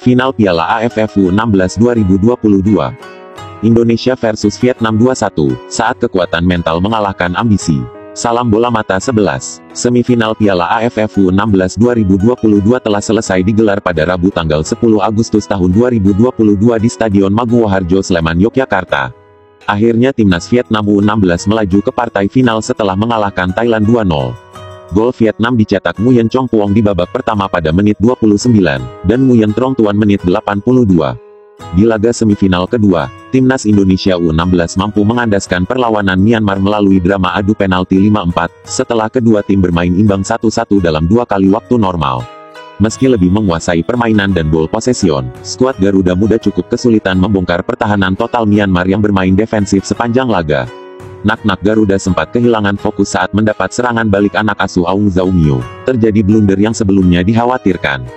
Final Piala AFF U16 2022. Indonesia versus Vietnam 2-1, saat kekuatan mental mengalahkan ambisi. Salam bola mata 11. Semifinal Piala AFF U16 2022 telah selesai digelar pada Rabu tanggal 10 Agustus tahun 2022 di Stadion Maguwo Harjo, Sleman, Yogyakarta. Akhirnya timnas Vietnam U16 melaju ke partai final setelah mengalahkan Thailand 2-0. Gol Vietnam dicetak Nguyen Chong Puong di babak pertama pada menit 29, dan Nguyen Trong Tuan menit 82. Di laga semifinal kedua, timnas Indonesia U16 mampu mengandaskan perlawanan Myanmar melalui drama adu penalti 5-4, setelah kedua tim bermain imbang 1-1 dalam 2 kali waktu normal. Meski lebih menguasai permainan dan ball possession, skuad Garuda Muda cukup kesulitan membongkar pertahanan total Myanmar yang bermain defensif sepanjang laga. Nak-nak Garuda sempat kehilangan fokus saat mendapat serangan balik anak asuh Aung Zaumio. Terjadi blunder yang sebelumnya dikhawatirkan.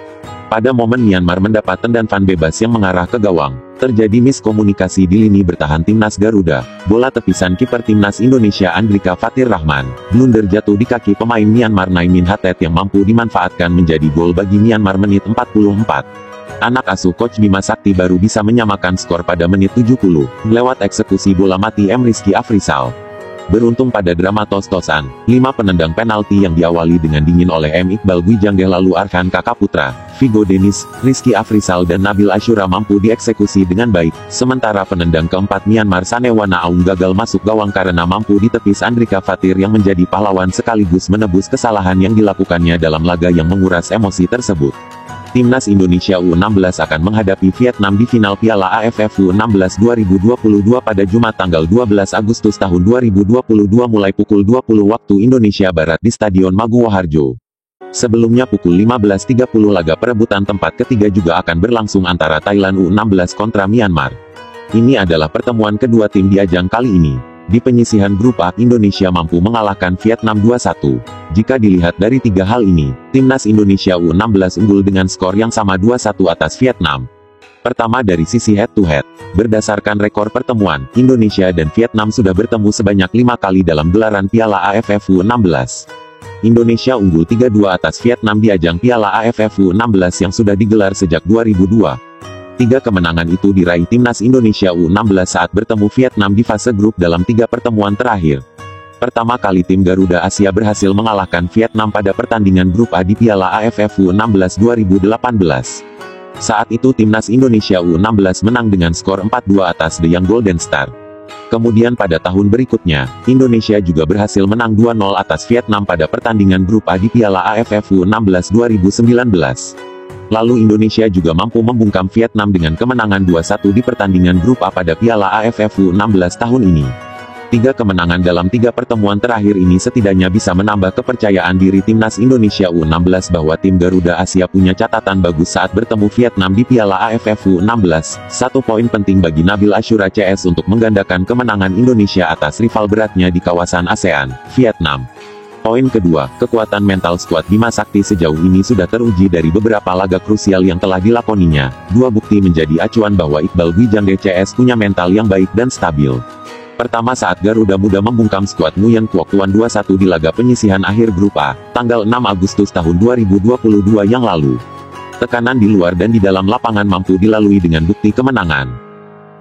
Pada momen Myanmar mendapat tendangan bebas yang mengarah ke gawang, terjadi miskomunikasi di lini bertahan timnas Garuda. Bola tepisan kiper timnas Indonesia Andrika Fatir Rahman. Blunder jatuh di kaki pemain Myanmar Naimin Hatet yang mampu dimanfaatkan menjadi gol bagi Myanmar menit 44. Anak asuh Coach Bima Sakti baru bisa menyamakan skor pada menit 70, lewat eksekusi bola mati Rizky Afrizal. Beruntung pada drama tos-tosan, 5 penendang penalti yang diawali dengan dingin oleh Iqbal Gwijanggeh lalu Arhan Kakaputra, Vigo Denis, Rizky Afrizal dan Nabil Ashura mampu dieksekusi dengan baik, sementara penendang keempat Myanmar Sanewana Aung gagal masuk gawang karena mampu ditepis Andrika Fatir yang menjadi pahlawan sekaligus menebus kesalahan yang dilakukannya dalam laga yang menguras emosi tersebut. Timnas Indonesia U16 akan menghadapi Vietnam di final Piala AFF U16 2022 pada Jumat tanggal 12 Agustus tahun 2022 mulai pukul 20 waktu Indonesia Barat di Stadion Maguwo Harjo. Sebelumnya pukul 15.30 laga perebutan tempat ketiga juga akan berlangsung antara Thailand U16 kontra Myanmar. Ini adalah pertemuan kedua tim di ajang kali ini. Di penyisihan grup A, Indonesia mampu mengalahkan Vietnam 2-1. Jika dilihat dari 3 hal ini, timnas Indonesia U16 unggul dengan skor yang sama 2-1 atas Vietnam. Pertama dari sisi head-to-head. Berdasarkan rekor pertemuan, Indonesia dan Vietnam sudah bertemu sebanyak 5 kali dalam gelaran Piala AFF U16. Indonesia unggul 3-2 atas Vietnam di ajang Piala AFF U16 yang sudah digelar sejak 2002. 3 kemenangan itu diraih timnas Indonesia U16 saat bertemu Vietnam di fase grup dalam 3 pertemuan terakhir. Pertama kali tim Garuda Asia berhasil mengalahkan Vietnam pada pertandingan grup A di Piala AFF U16 2018. Saat itu timnas Indonesia U16 menang dengan skor 4-2 atas The Young Golden Star. Kemudian pada tahun berikutnya, Indonesia juga berhasil menang 2-0 atas Vietnam pada pertandingan grup A di Piala AFF U16 2019. Lalu Indonesia juga mampu membungkam Vietnam dengan kemenangan 2-1 di pertandingan grup A pada Piala AFF U16 tahun ini. 3 kemenangan dalam 3 pertemuan terakhir ini setidaknya bisa menambah kepercayaan diri timnas Indonesia U16 bahwa tim Garuda Asia punya catatan bagus saat bertemu Vietnam di Piala AFF U16. 1 poin penting bagi Nabil Ashura CS untuk menggandakan kemenangan Indonesia atas rival beratnya di kawasan ASEAN, Vietnam. Poin kedua, kekuatan mental skuad Bima Sakti sejauh ini sudah teruji dari beberapa laga krusial yang telah dilakoninya. 2 bukti menjadi acuan bahwa Iqbal Gwijanggeh CS punya mental yang baik dan stabil. Pertama saat Garuda Muda membungkam skuad Nguyen Quoc Tuan 2-1 di laga penyisihan akhir grup A, tanggal 6 Agustus tahun 2022 yang lalu. Tekanan di luar dan di dalam lapangan mampu dilalui dengan bukti kemenangan.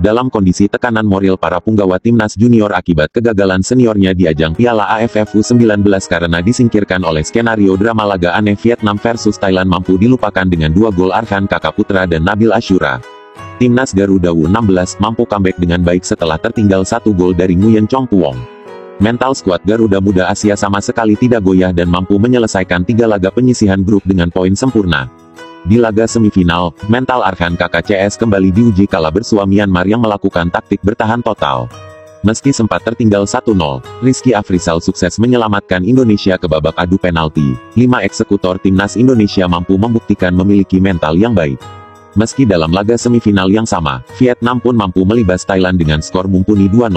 Dalam kondisi tekanan moral para punggawa timnas junior akibat kegagalan seniornya di ajang Piala AFF U19 karena disingkirkan oleh skenario drama laga aneh Vietnam versus Thailand mampu dilupakan dengan 2 gol Arhan Kakaputra dan Nabil Ashura. Timnas Garuda U16 mampu comeback dengan baik setelah tertinggal 1 gol dari Nguyen Chong Puong. Mental skuad Garuda Muda Asia sama sekali tidak goyah dan mampu menyelesaikan 3 laga penyisihan grup dengan poin sempurna. Di laga semifinal, mental Arhan KKCS kembali diuji kala bersua Myanmar yang melakukan taktik bertahan total. Meski sempat tertinggal 1-0, Rizky Afrizal sukses menyelamatkan Indonesia ke babak adu penalti. 5 eksekutor timnas Indonesia mampu membuktikan memiliki mental yang baik. Meski dalam laga semifinal yang sama, Vietnam pun mampu melibas Thailand dengan skor mumpuni 2-0.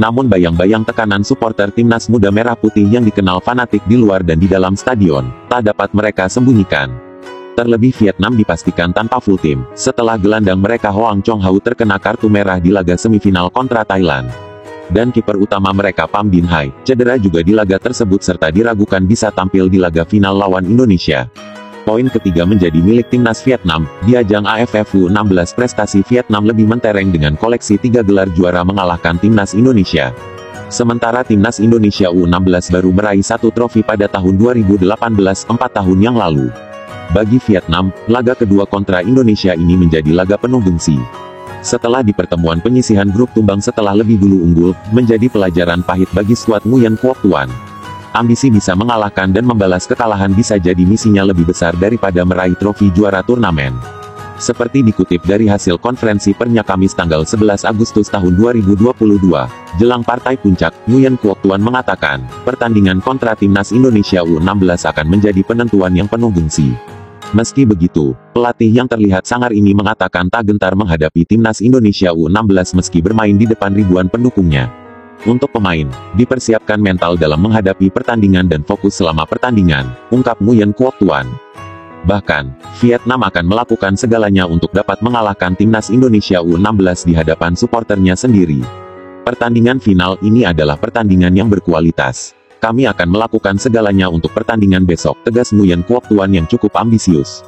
Namun bayang-bayang tekanan supporter timnas muda merah putih yang dikenal fanatik di luar dan di dalam stadion, tak dapat mereka sembunyikan. Terlebih Vietnam dipastikan tanpa full tim, setelah gelandang mereka Hoang Chong Hau terkena kartu merah di laga semifinal kontra Thailand. Dan kiper utama mereka Pham Binh Hai, cedera juga di laga tersebut serta diragukan bisa tampil di laga final lawan Indonesia. Poin ketiga menjadi milik timnas Vietnam. Di ajang AFF U16 prestasi Vietnam lebih mentereng dengan koleksi 3 gelar juara mengalahkan timnas Indonesia. Sementara timnas Indonesia U16 baru meraih 1 trofi pada tahun 2018, 4 tahun yang lalu. Bagi Vietnam, laga kedua kontra Indonesia ini menjadi laga penuh gengsi. Setelah di pertemuan penyisihan grup tumbang setelah lebih dulu unggul, menjadi pelajaran pahit bagi skuad Nguyen Quoc Tuan. Ambisi bisa mengalahkan dan membalas kekalahan bisa jadi misinya lebih besar daripada meraih trofi juara turnamen. Seperti dikutip dari hasil konferensi persnya Kamis tanggal 11 Agustus tahun 2022, jelang partai puncak, Nguyen Quoc Tuan mengatakan, pertandingan kontra timnas Indonesia U16 akan menjadi penentuan yang penuh gengsi. Meski begitu, pelatih yang terlihat sangar ini mengatakan tak gentar menghadapi timnas Indonesia U16 meski bermain di depan ribuan pendukungnya. Untuk pemain, dipersiapkan mental dalam menghadapi pertandingan dan fokus selama pertandingan, ungkap Nguyen Quoc Tuan. Bahkan, Vietnam akan melakukan segalanya untuk dapat mengalahkan timnas Indonesia U16 di hadapan suporternya sendiri. Pertandingan final ini adalah pertandingan yang berkualitas. Kami akan melakukan segalanya untuk pertandingan besok, tegas Nguyen Quoc Tuan yang cukup ambisius.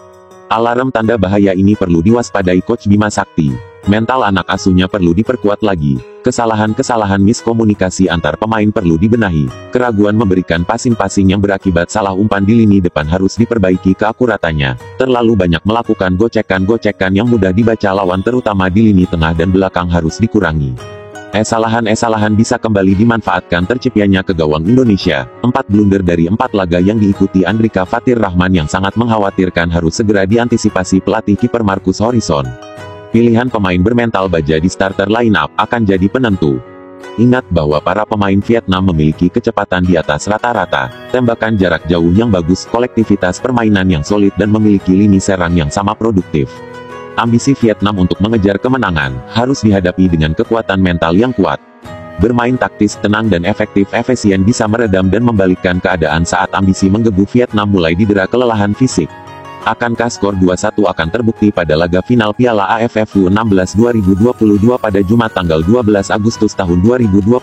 Alarm tanda bahaya ini perlu diwaspadai Coach Bima Sakti. Mental anak asuhnya perlu diperkuat lagi. Kesalahan-kesalahan miskomunikasi antar pemain perlu dibenahi. Keraguan memberikan passing-passing yang berakibat salah umpan di lini depan harus diperbaiki keakuratannya. Terlalu banyak melakukan gocekan-gocekan yang mudah dibaca lawan terutama di lini tengah dan belakang harus dikurangi. Kesalahan-kesalahan bisa kembali dimanfaatkan terciptanya ke gawang Indonesia. 4 blunder dari 4 laga yang diikuti Andrika Fatir Rahman yang sangat mengkhawatirkan harus segera diantisipasi pelatih kiper Marcus Horison. Pilihan pemain bermental baja di starter line-up akan jadi penentu. Ingat bahwa para pemain Vietnam memiliki kecepatan di atas rata-rata, tembakan jarak jauh yang bagus, kolektivitas permainan yang solid dan memiliki lini serang yang sama produktif. Ambisi Vietnam untuk mengejar kemenangan harus dihadapi dengan kekuatan mental yang kuat. Bermain taktis, tenang dan efisien bisa meredam dan membalikkan keadaan saat ambisi menggebu Vietnam mulai didera kelelahan fisik. Akankah skor 2-1 akan terbukti pada laga final Piala AFF U16 2022 pada Jumat tanggal 12 Agustus tahun 2022?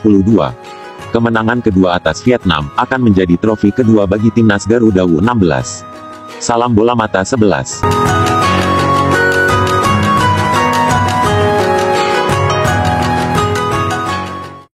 Kemenangan kedua atas Vietnam akan menjadi trofi kedua bagi timnas Garuda U16. Salam bola mata 11.